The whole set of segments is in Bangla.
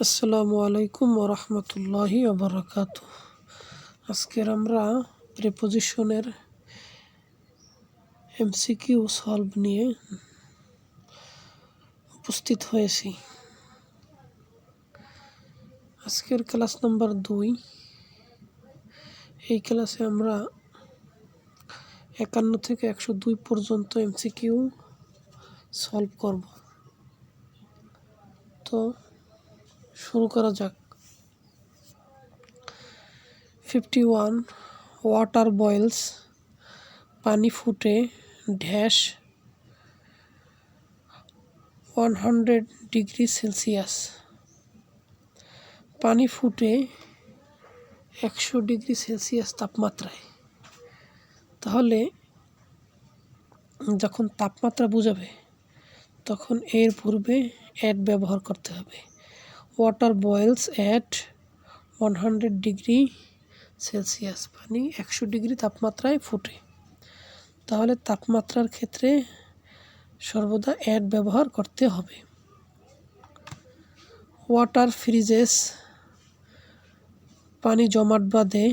আসসালামু আলাইকুম ওয়া রাহমাতুল্লাহি ওয়া বারাকাতুহু। আজকের আমরা প্রিপোজিশনের এমসিকিউ সলভ নিয়ে উপস্থিত হয়েছি। আজকের ক্লাস নাম্বার 2। এই ক্লাসে আমরা 51 থেকে 102 পর্যন্ত এমসিকিউ সলভ করব। তো শুরু করা যাক। 51 ওয়াটার বয়েলস, পানি ফুটে ড্যাশ 100 ডিগ্রি সেলসিয়াস। পানি ফুটে 100 ডিগ্রি সেলসিয়াস তাপমাত্রায়। তাহলে যখন তাপমাত্রা বোঝাবে তখন এর পূর্বে অ্যাট ব্যবহার করতে হবে। ওয়াটার বয়েলস অ্যাট 100 ডিগ্রি সেলসিয়াস, পানি 100 ডিগ্রি তাপমাত্রায় ফুটে। তাহলে তাপমাত্রার ক্ষেত্রে সর্বদা অ্যাট ব্যবহার করতে হবে। ওয়াটার ফ্রিজেস, পানি জমাট বাঁধে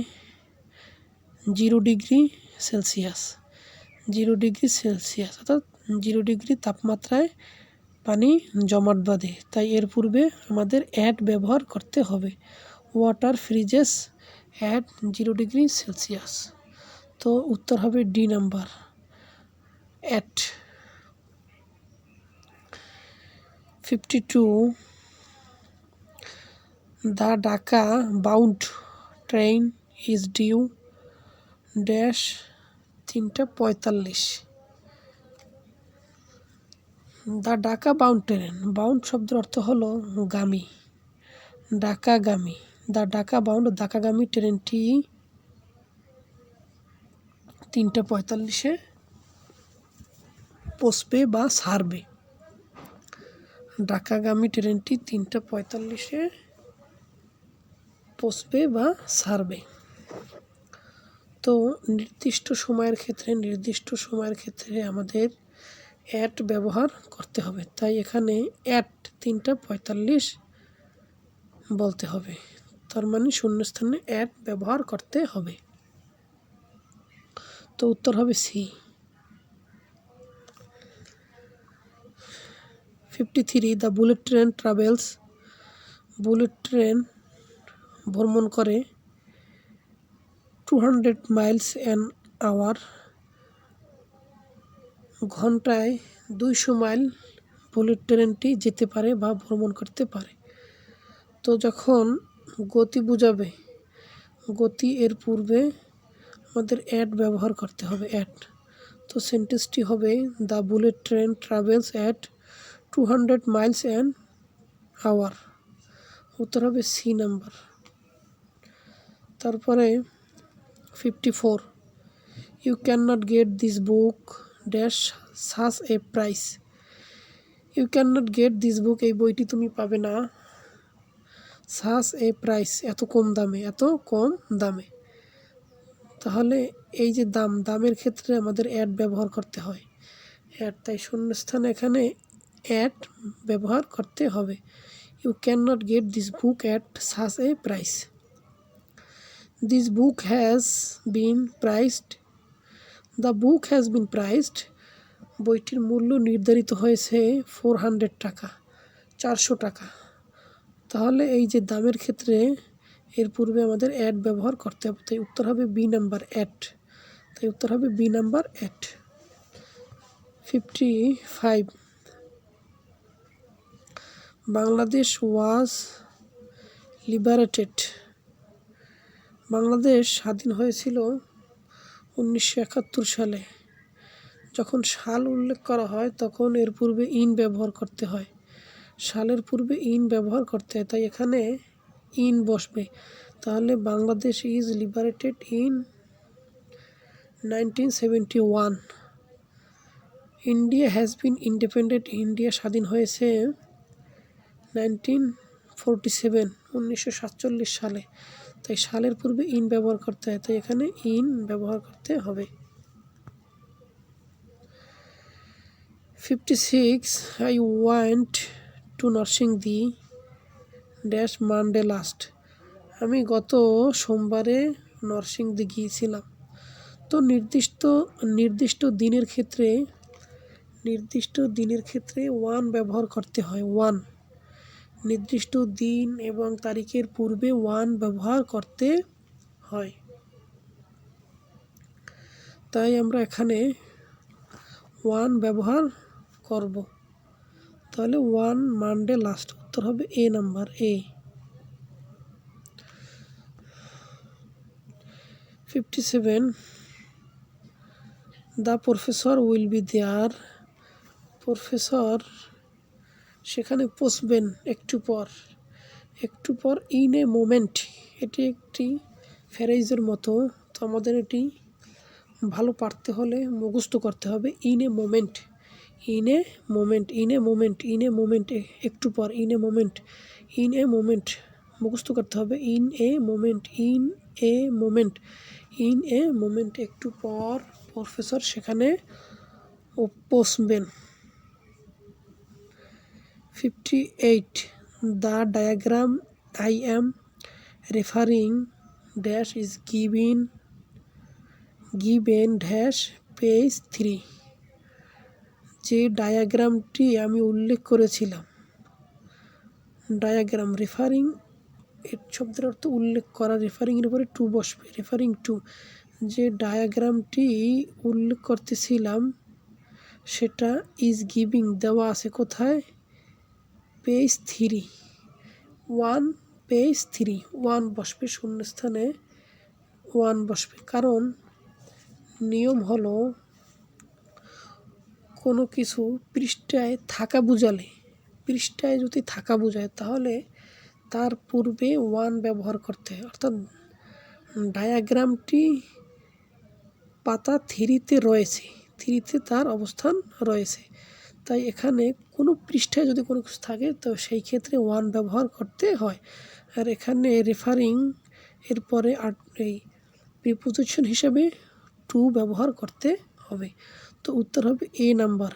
0 ডিগ্রি সেলসিয়াস। 0 ডিগ্রি সেলসিয়াস অর্থাৎ 0 ডিগ্রি তাপমাত্রায় পানি জমাট বাঁধে, তাই এর পূর্বে আমাদের অ্যাট ব্যবহার করতে হবে। Water freezes at 0 degree Celsius. তো উত্তর হবে D number, at. 52 the Dhaka bound train is due dash 3:45। The Dhaka bound train, bound শব্দের অর্থ হলো গামী, ঢাকাগামী। দ্য ঢাকা বাউন্ড, ঢাকাগামী ট্রেনটি 3:45 পৌঁছবে বা ছাড়বে। ঢাকাগামী ট্রেনটি 3:45 পৌঁছবে বা ছাড়বে। তো নির্দিষ্ট সময়ের ক্ষেত্রে আমাদের অ্যাট ব্যবহার করতে হবে, তাই এখানে অ্যাট 3:45 বলতে হবে। তার মানে শূন্যস্থানে অ্যাট ব্যবহার করতে হবে। তো উত্তর হবে C. 53 the bullet train travels, bullet train ভ্রমণ করে 200 মাইলস অ্যান আওয়ার, ঘন্টায় 200 মাইল বুলেট ট্রেনটি যেতে পারে বা ভ্রমণ করতে পারে। তো যখন গতি বোঝাবে, গতি এর পূর্বে আমাদের অ্যাট ব্যবহার করতে হবে, অ্যাট। তো সেন্টেন্সটি হবে the bullet train travels at 200 miles an hour. উত্তর হবে সি নাম্বার। তারপরে 54 you can not get this book dash such a price. You can not get this book, এই বইটি তুমি পাবে না, সাচ এ প্রাইস, এত কম দামে। তাহলে এই যে দামের ক্ষেত্রে আমাদের অ্যাট ব্যবহার করতে হয়, অ্যাট, তাই শূন্যস্থানে এখানে অ্যাট ব্যবহার করতে হবে। You can not get this book at such a price. This book has been priced, the book has been priced, বইটির মূল্য নির্ধারিত হয়েছে 400 টাকা, 400 টাকা। তাহলে এই যে দামের ক্ষেত্রে এর পূর্বে আমাদের অ্যাট ব্যবহার করতে হবে, তাই উত্তর হবে বি নাম্বার, অ্যাট। তাই উত্তর হবে B number, at. 55 Bangladesh was liberated, Bangladesh স্বাধীন হয়েছিল 1971 সালে। যখন সাল উল্লেখ করা হয় তখন এর পূর্বে ইন ব্যবহার করতে হয়, সালের পূর্বে ইন ব্যবহার করতে হয়, তাই এখানে ইন বসবে। তাহলে Bangladesh is liberated in 1971। India has been independent, India স্বাধীন হয়েছে 1947 সালে। তাই সালের পূর্বে ইন ব্যবহার করতে হয়, তাই এখানে ইন ব্যবহার করতে হবে। 56 I went to nursing the dash Monday last, আমি গত সোমবারে নরসিংদী গিয়েছিলাম। তো নির্দিষ্ট দিনের ক্ষেত্রে ওয়ান ব্যবহার করতে হয়। ওয়ান, নির্দিষ্ট দিন এবং তারিখের পূর্বে ওয়ান ব্যবহার করতে হয়। তাই আমরা এখানে ওয়ান ব্যবহার করব। তাহলে ওয়ান মানডে লাস্ট, উত্তর হবে A number, A. 57, the professor will be there, professor সেখানে পৌঁছবেন একটু পর ইন এ মোমেন্ট, এটি একটি ফ্রেজের মতো। তো আমাদের এটি ভালো পারতে হলে মুখস্থ করতে হবে। ইন এ মোমেন্ট, একটু পর, ইন এ মোমেন্ট মুখস্থ করতে হবে। ইন এ মোমেন্ট, একটু পর প্রফেসর সেখানে পৌঁছবেন। 58, the diagram I am referring dash is given dash page 3, যে ডায়াগ্রামটি আমি উল্লেখ করেছিলাম, ডায়াগ্রাম রেফারিং এর শব্দের অর্থ উল্লেখ করা, রেফারিংয়ের উপরে টু বসবে, রেফারিং টু, যে ডায়াগ্রামটি উল্লেখ করতেছিলাম সেটা ইজ গিভিং দেওয়া আছে কোথায়, পেজ 3, পেজ 3, ওয়ান বসবে, শূন্যস্থানে ওয়ান বসবে। কারণ নিয়ম হলো কোনো কিছু পৃষ্ঠায় যদি থাকা বোঝায় তাহলে তার পূর্বে ওয়ান ব্যবহার করতে হয়। অর্থাৎ ডায়াগ্রামটি পাতা 3-তে রয়েছে, 3-তে তার অবস্থান রয়েছে। তাই এখানে কোনো পৃষ্ঠায় যদি কোনো কিছু থাকে তো সেই ক্ষেত্রে ওয়ান ব্যবহার করতে হয়। আর এখানে রেফারিং এরপরে এই প্রিপোজিশন হিসেবে টু ব্যবহার করতে হবে। তো উত্তর হবে A number,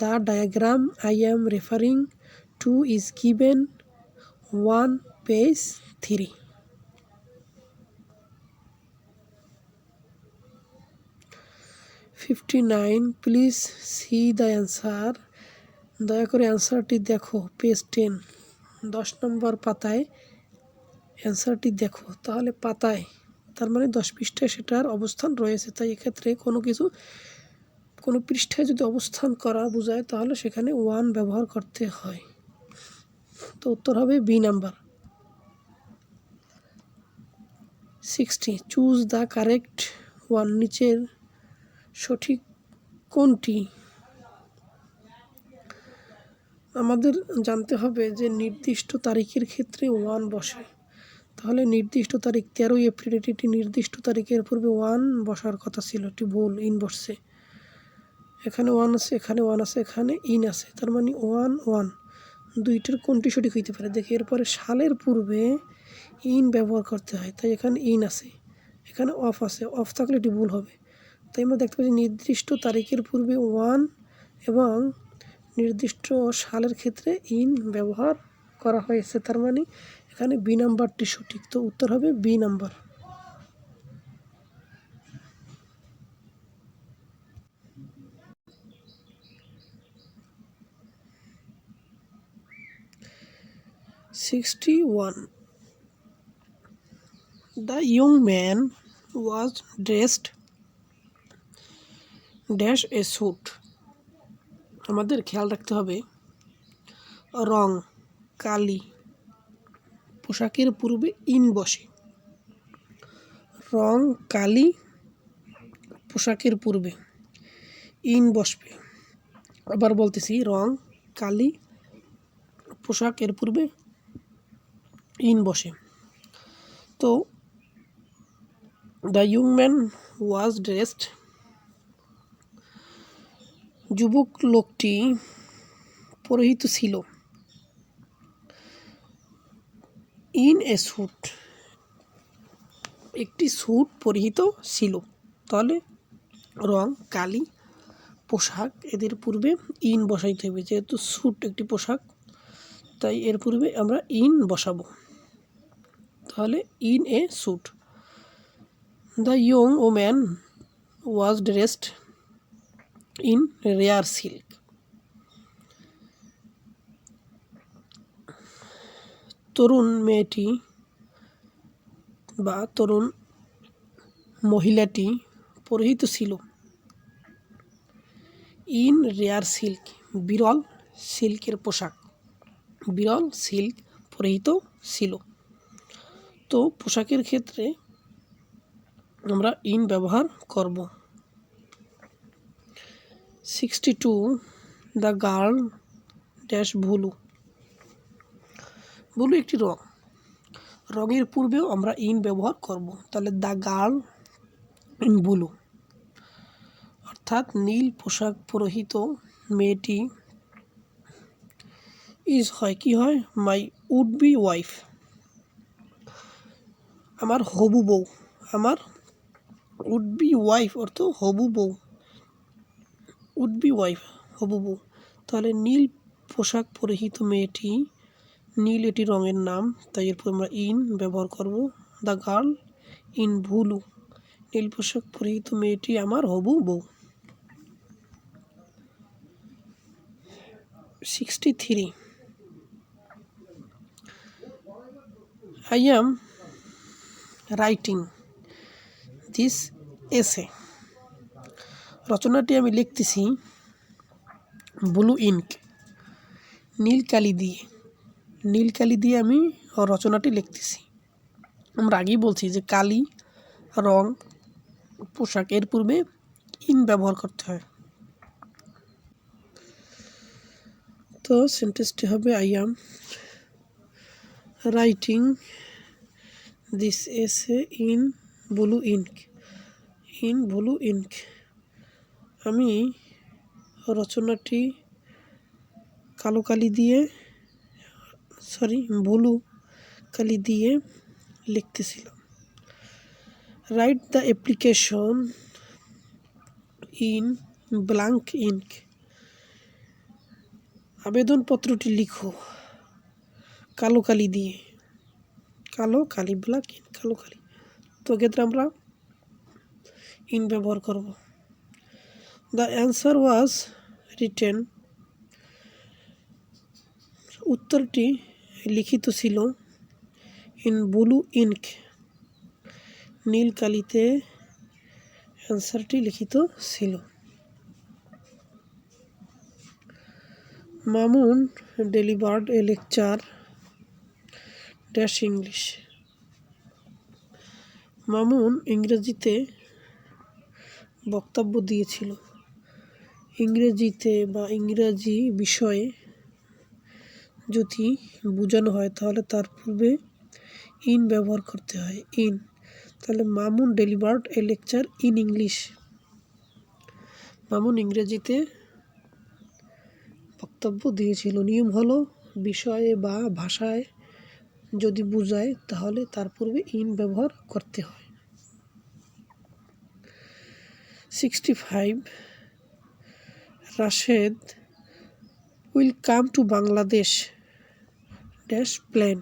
the diagram I am referring to is given one page 3। 59, please see the answer, দয়া করে অ্যান্সারটি দেখো, পেজ 10, 10 নম্বর পাতায় অ্যান্সারটি দেখো। তাহলে পাতায় তার মানে 10 পৃষ্ঠায় সেটার অবস্থান রয়েছে। তাই এক্ষেত্রে কোনো পৃষ্ঠায় যদি অবস্থান করা বোঝায় তাহলে সেখানে ওয়ান ব্যবহার করতে হয়। তো উত্তর হবে B number. 60, choose the correct one, নিচের সঠিক কোনটি? আমাদের জানতে হবে যে নির্দিষ্ট তারিখের ক্ষেত্রে ওয়ান বসে। তাহলে নির্দিষ্ট তারিখ 13 এপ্রিল, এটি নির্দিষ্ট তারিখের পূর্বে ওয়ান বসার কথা ছিল, এটি ভুল, ইন বসছে। এখানে ওয়ান আছে, এখানে ওয়ান আছে, এখানে ইন আছে, তার মানে ওয়ান, দুইটার কোনটি সঠিক হইতে পারে দেখি। এরপরে সালের পূর্বে ইন ব্যবহার করতে হয়, তাই এখানে ইন আছে, এখানে অফ আছে, অফ থাকলে এটি ভুল হবে। তাই আমরা দেখতে পাচ্ছি নির্দিষ্ট তারিখের পূর্বে ওয়ান এবং নির্দিষ্ট সালের ক্ষেত্রে ইন ব্যবহার করা হয়েছে, তার মানে এখানে বি নাম্বারটি সঠিক। তো উত্তর হবে B number. 61, the young man was dressed dash a suit, আমাদের খেয়াল রাখতে হবে রং, কালি, পোশাকের পূর্বে ইন বসে। রং, কালি, পোশাকের পূর্বে ইন বসবে। আবার বলতেছি, রং, কালি, পোশাকের পূর্বে ইন বসে। তো the young man was dressed, যুবক লোকটি পরিহিত ছিল ইন এ স্যুট, একটি স্যুট পরিহিত ছিল। তাহলে রং, কালি, পোশাক এদের পূর্বে ইন বসাইতে হবে, যেহেতু স্যুট একটি পোশাক। তাই এর পূর্বে আমরা ইন বসাবো। তাহলে in a suit. The young woman was dressed in rare silk. তরুণ মেয়েটি বা তরুণ মহিলাটি পরিহিত ছিল ইন রেয়ার সিল্ক, বিরল সিল্কের পোশাক। বিরল সিল্ক পরিহিত ছিল। তো পোশাকের ক্ষেত্রে আমরা ইন ব্যবহার করব। 62 the girl dash blue. Blue একটি রং, রঙের পূর্বেও আমরা ইন ব্যবহার করব। তাহলে দ্য গার্ল ইন ব্লু, অর্থাৎ নীল পোশাক পরিহিত মেয়েটি ইজ হয় কি হয়, মাই উড বি ওয়াইফ, আমার হবু বউ। আমার উড বি ওয়াইফ অর্থ হবু বউ, উড বি ওয়াইফ হবু বউ। তাহলে নীল পোশাক পরিহিত মেয়েটি, নীল এটি রঙের নাম, তাই এরপর আমরা ইন ব্যবহার করব। দ্য গার্ল ইন ব্লু, নীল পোশাক পরিহিত মেয়েটি আমার হবু বউ। 63 I am রাইটিং দিস এসে। রচনাটি আমি লিখতেছি ব্লু ইঙ্ক, নীল কালি দিয়ে। নীল কালি দিয়ে আমি রচনাটি লিখতেছি। আমরা আগেই বলছি যে কালি রং পোশাক এর পূর্বে ইন ব্যবহার করতে হয়। তো সেন্টেন্সটি হবে I am writing this essay in blue ink. In blue ink, আমি রচনাটি কালো কালি দিয়ে ব্লু কালি দিয়ে লিখতেছিলাম। Write the application in blank ink. আবেদনপত্রটি লিখো কালো কালি দিয়ে। কালো কালি, ব্ল্যাক ইন, কালো কালি। তো ক্ষেত্রে আমরা ইন ব্যবহার করব। দ্য অ্যান্সার ওয়াজ রিটেন, উত্তরটি লিখিত ছিল ইন ব্লু ইঙ্ক, নীল কালিতে অ্যান্সারটি লিখিত ছিল। Mamun delivered a lecture dash English. Mamun ইংরেজিতে বক্তব্য দিয়েছিল। ইংরেজিতে বা ইংরাজি বিষয়ে যদি বোঝানো হয় তাহলে তার পূর্বে ইন ব্যবহার করতে হয়, ইন। তাহলে Mamun delivered a lecture in English. Mamun ইংরেজিতে বক্তব্য দিয়েছিল। নিয়ম হলো বিষয়ে বা ভাষায় যদি বোঝায় তাহলে তার পূর্বে ইন ব্যবহার করতে হয়। 65 Rashed will come to Bangladesh dash plane.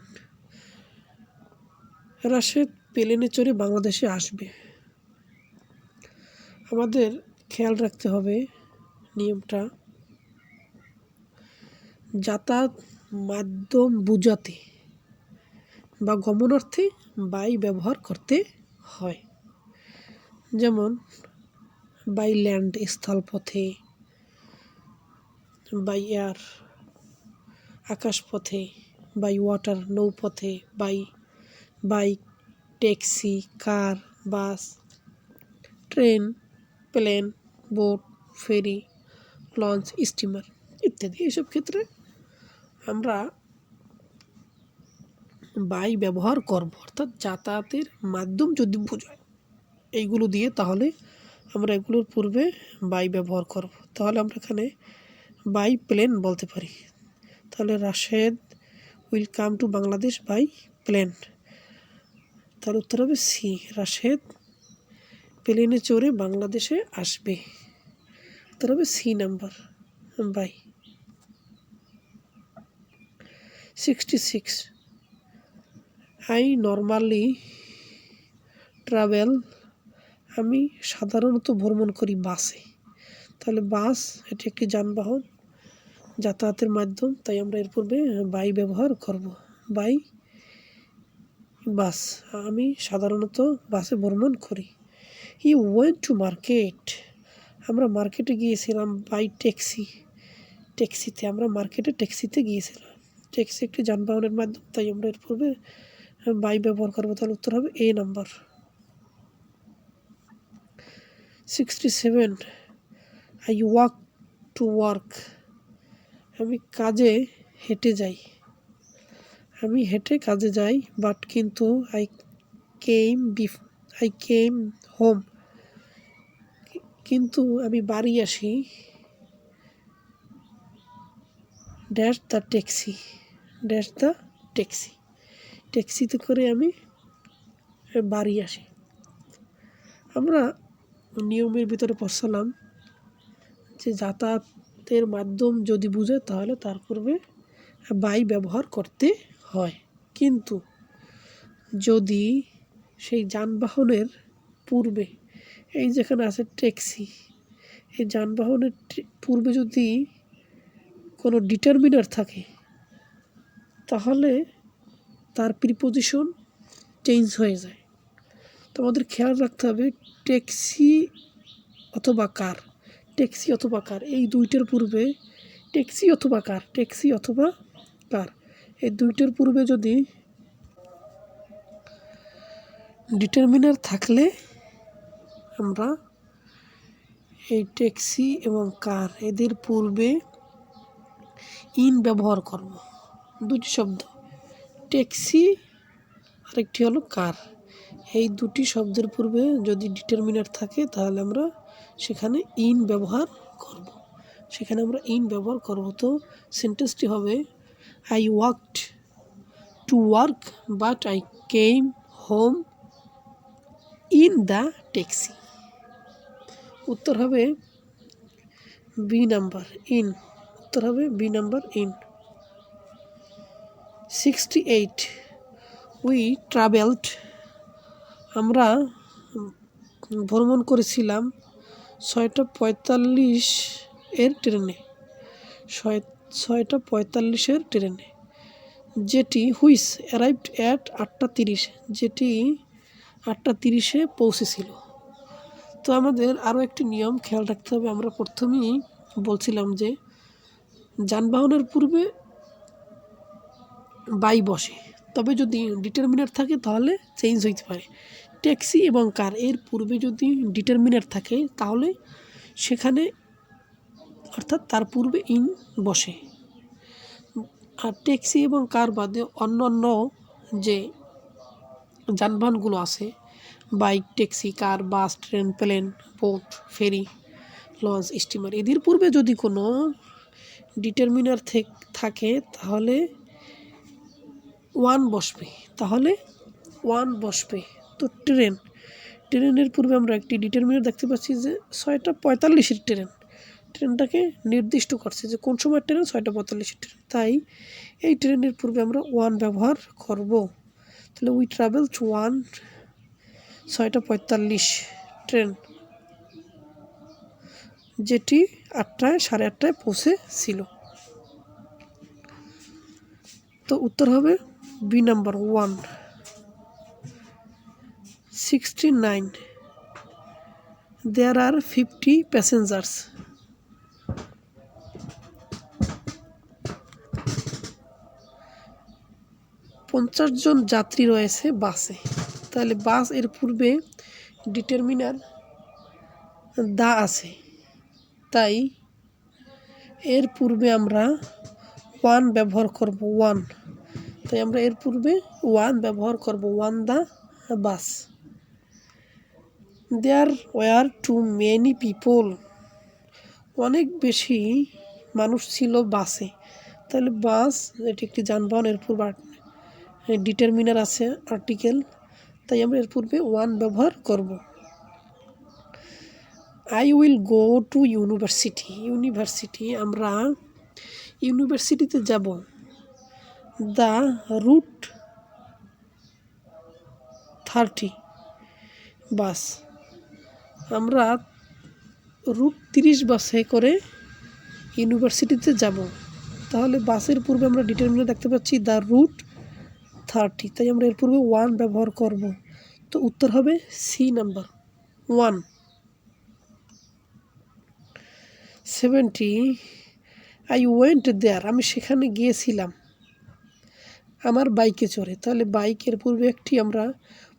Rashed প্লেনে চড়ে বাংলাদেশে আসবে। আমাদের খেয়াল রাখতে হবে নিয়মটা, যাতায়াত মাধ্যম বোঝাতে বা গমনার্থে বাই ব্যবহার করতে হয়। যেমন বাই ল্যান্ড স্থলপথে, বাই এয়ার আকাশপথে, বাই ওয়াটার নৌপথে, by bike taxi car bus train plane boat ferry launch steamer ইত্যাদি। এসব ক্ষেত্রে আমরা বাই ব্যবহার করব, অর্থাৎ যাতায়াতের মাধ্যম যদি বোঝায় এইগুলো দিয়ে তাহলে আমরা এগুলোর পূর্বে বাই ব্যবহার করব। তাহলে আমরা এখানে বাই প্লেন বলতে পারি। তাহলে Rashed will come to Bangladesh by plane. তার উত্তর হবে সি, রাশেদ প্লেনে চড়ে বাংলাদেশে আসবে। উত্তর হবে C number, by. 66 I normally travel, আমি সাধারণত ভ্রমণ করি বাসে। তাহলে বাস এটি একটি যানবাহন, যাতায়াতের মাধ্যম, তাই আমরা এর পূর্বে বাই ব্যবহার করব। বাই বাস, আমি সাধারণত বাসে ভ্রমণ করি। হি ওয়েন্ট টু মার্কেট, আমরা মার্কেটে গিয়েছিলাম। বাই ট্যাক্সি, ট্যাক্সিতে, আমরা মার্কেটে ট্যাক্সিতে গিয়েছিলাম। ট্যাক্সি একটি যানবাহনের মাধ্যম, তাই আমরা এর পূর্বে বাই ব্যবহার করবো। তাহলে উত্তর হবে A number. 67 I walk to work, আমি কাজে হেঁটে যাই। আমি হেঁটে কাজে যাই, বাট কিন্তু আই কেম হোম, কিন্তু আমি বাড়ি আসি dash the taxi, dash the taxi, ট্যাক্সিতে করে আমি বাড়ি আসি। আমরা নিয়মের ভিতরে পড়ছিলাম যে যাতায়াতের মাধ্যম যদি বুঝে তাহলে তার পূর্বে বাই ব্যবহার করতে হয়, কিন্তু যদি সেই যানবাহনের পূর্বে, এই যেখানে আছে ট্যাক্সি, এই যানবাহনের পূর্বে যদি কোনো ডিটারমিনার থাকে তাহলে তার প্রিপোজিশন চেঞ্জ হয়ে যায়। তো আমাদের খেয়াল রাখতে হবে ট্যাক্সি অথবা কার, ট্যাক্সি অথবা কার, এই দুইটার পূর্বে ট্যাক্সি অথবা কার, ট্যাক্সি অথবা কার, এই দুইটার পূর্বে যদি ডিটারমিনার থাকলে আমরা এই ট্যাক্সি এবং কার এদের পূর্বে ইন ব্যবহার করব। দুটি শব্দ, ট্যাক্সি আরেকটি হলো কার, এই দুটি শব্দের পূর্বে যদি ডিটারমিনার থাকে তাহলে আমরা সেখানে ইন ব্যবহার করব, সেখানে আমরা ইন ব্যবহার করব। তো সেন্টেন্সটি হবে I walked to work but I came home in the taxi. উত্তর হবে বি নাম্বার, ইন। উত্তর হবে B number, in. 68 we travelled, আমরা ভ্রমণ করেছিলাম 6:45 এর ট্রেনে, 6:45 ট্রেনে, যেটি হুইচ অ্যারাইভড অ্যাট 8:30, যেটি 8:30 পৌঁছেছিল। তো আমাদের আরও একটি নিয়ম খেয়াল রাখতে হবে। আমরা প্রথমেই বলছিলাম যে যানবাহনের পূর্বে বাই বসে, তবে যদি ডিটারমিনার থাকে তাহলে চেঞ্জ হইতে পারে। ট্যাক্সি এবং কার এর পূর্বে যদি ডিটারমিনার থাকে তাহলে সেখানে, অর্থাৎ তার পূর্বে ইন বসে। আর ট্যাক্সি এবং কার বাদে অন্য অন্য যে যানবাহনগুলো আছে, bike, taxi, car, bus, train, plane, boat, ferry, launch, steamer, এদের পূর্বে যদি কোনো ডিটারমিনার থাকে তাহলে ওয়ান বসবে, তাহলে ওয়ান বসবে। তো ট্রেনের পূর্বে আমরা একটি ডিটারমিনার দেখতে পাচ্ছি যে 6:45 ট্রেন, ট্রেনটাকে নির্দিষ্ট করছে যে কোন সময় ট্রেন, 6:45 ট্রেন, তাই এই ট্রেনের পূর্বে আমরা ওয়ান ব্যবহার করব। তাহলে we travel to one 6:45 train, যেটি 8:30 পৌঁছেছিল। তো উত্তর হবে B number, 1। 69 there are 50 passengers, 50 জন যাত্রী রয়েছে বাসে। তাহলে বাস এর পূর্বে ডিটারমিনার দা আছে, তাই এর পূর্বে আমরা ওয়ান ব্যবহার করব, ওয়ান, তাই আমরা এর পূর্বে ওয়ান ব্যবহার করব, one the bus. There were too many people, অনেক বেশি মানুষ ছিল বাসে। তাহলে বাস এটি একটি যানবাহন, এর পূর্বে ডিটারমিনার আছে আর্টিকেল, তাই আমরা এর পূর্বে ওয়ান ব্যবহার করব। I will go to university, university, আমরা ইউনিভার্সিটিতে যাব। দ্য রুট 30 বাস। আমরা রুট 30 বাসে করে ইউনিভার্সিটিতে যাব, তাহলে বাসের পূর্বে আমরা ডিটারমিনার দেখতে পাচ্ছি দ্য রুট 30, তাই আমরা এর পূর্বে 1 ব্যবহার করব। তো উত্তর হবে C number 1। 70 I went there, আমি সেখানে গিয়েছিলাম আমার বাইকে চড়ে, তাহলে বাইকের পূর্বে একটি আমরা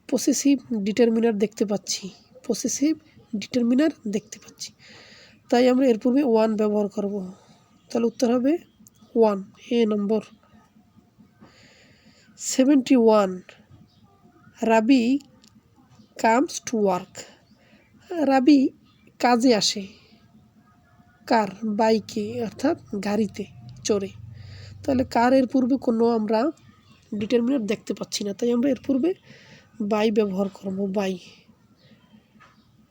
পসেসিভ ডিটারমিনার দেখতে পাচ্ছি, তাই আমরা এর পূর্বে 1 ব্যবহার করব, তাহলে উত্তর হবে 1 এ নম্বর। 71 রাবি কামস টু ওয়ার্ক, রাবি কাজে আসে কার? বাইকে অর্থাৎ গাড়িতে চড়ে, তাহলে কার এর পূর্বে কোনো আমরা ডিটারমিনার দেখতে পাচ্ছি না, তাই আমরা এর পূর্বে বাই ব্যবহার করব, বাই।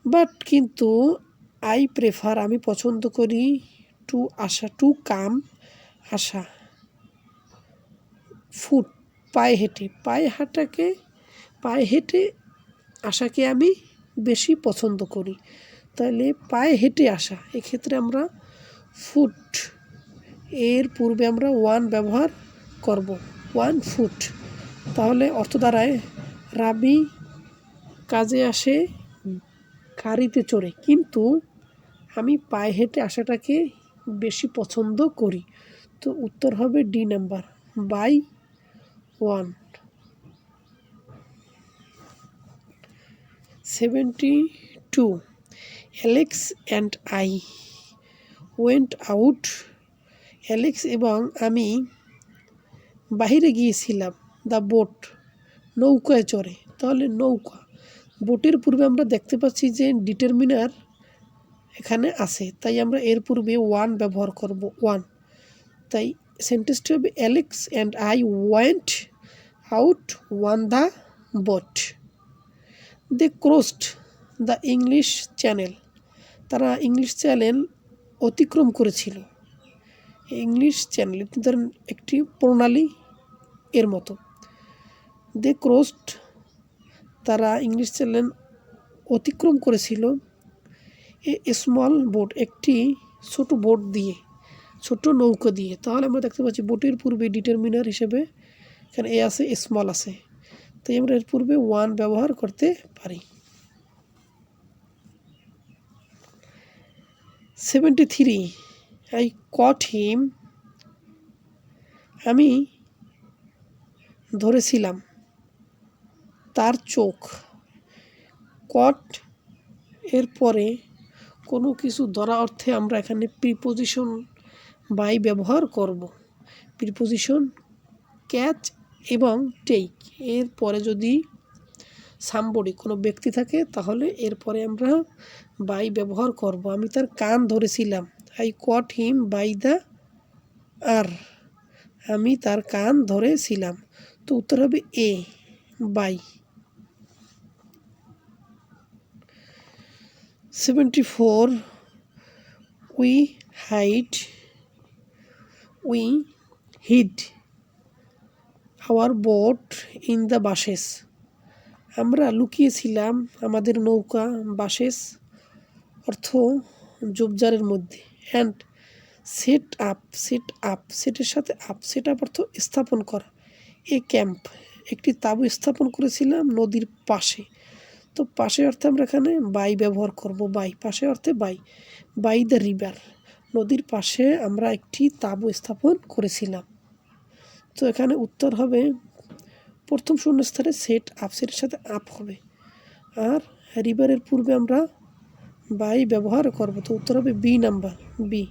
বাট কিন্তু আই প্রেফার, আমি পছন্দ করি টু আসা, টু কাম আসা, ফুট পায়ে হেঁটে, পায়ে হেঁটে আসাকে আমি বেশি পছন্দ করি, তাহলে পায়ে হেঁটে আসা, এক্ষেত্রে আমরা ফুট এর পূর্বে আমরা 1 ব্যবহার করব, 1 ফুট। তাহলে অর্থ দাঁড়ায় রাবি কাজে আসে গাড়িতে চড়ে, কিন্তু আমি পায়ে হেঁটে আসাটাকে বেশি পছন্দ করি, তো উত্তর হবে D number, by 1। 72 Alex and I went out, Alex এবং আমি বাহিরে গিয়েছিলাম দ্য বোট, নৌকায় চড়ে, তাহলে নৌকা, বোটের পূর্বে আমরা দেখতে পাচ্ছি যে ডিটারমিনার এখানে আছে, তাই আমরা এর পূর্বে 1 ব্যবহার করব, 1, তাই সেন্টেন্সটি হবে Alex and I went out on the boat. They crossed the English channel, তারা ইংলিশ চ্যানেল অতিক্রম করেছিল, ইংলিশ চ্যানেল ধরেন একটি প্রণালী এর মতো। দে ক্রসড, তারা ইংলিশ চ্যানেল অতিক্রম করেছিল এ স্মল বোট, একটি ছোট বোট দিয়ে, ছোট নৌকা দিয়ে, তাহলে আমরা দেখতে পাচ্ছি বোটের পূর্বে ডিটারমিনার হিসেবে এখানে এ আছে, স্মল আছে, তাই আমরা এর পূর্বে 1 ব্যবহার করতে পারি। 73 আই কট হিম, আমি ধরেছিলাম তার চোখ, কট এর পরে কোনো কিছু ধরা অর্থে আমরা এখানে প্রিপোজিশন বাই ব্যবহার করব, প্রিপোজিশন ক্যাচ এবং টেক, এর পরে যদি সামবডি কোনো ব্যক্তি থাকে তাহলে এরপরে আমরা বাই ব্যবহার করব। আমি তার কান ধরেছিলাম, I caught him by the ear, আমি তার কান ধরেছিলাম, তো উত্তর হবে A, by. 74 we hid our boat in the bushes, আমরা লুকিয়েছিলাম আমাদের নৌকা বাসেস অর্থ ঝোপঝাড়ের মধ্যে, অ্যান্ড সেট আপ, সেটের সাথে আপ, সেট আপ অর্থ স্থাপন করা, এ ক্যাম্প, একটি তাঁবু স্থাপন করেছিলাম নদীর পাশে, তো পাশে অর্থে আমরা এখানে বাই ব্যবহার করব, বাই, পাশে অর্থে বাই দ্য রিভার, নদীর পাশে আমরা একটি তাঁবু স্থাপন করেছিলাম, তো এখানে উত্তর হবে প্রথম শূন্যস্থানে সেট আপ, সেটের সাথে আপ হবে, আর রিভারের পূর্বে আমরা বাই ব্যবহার করব, তো উত্তর হবে বি নাম্বার, বি।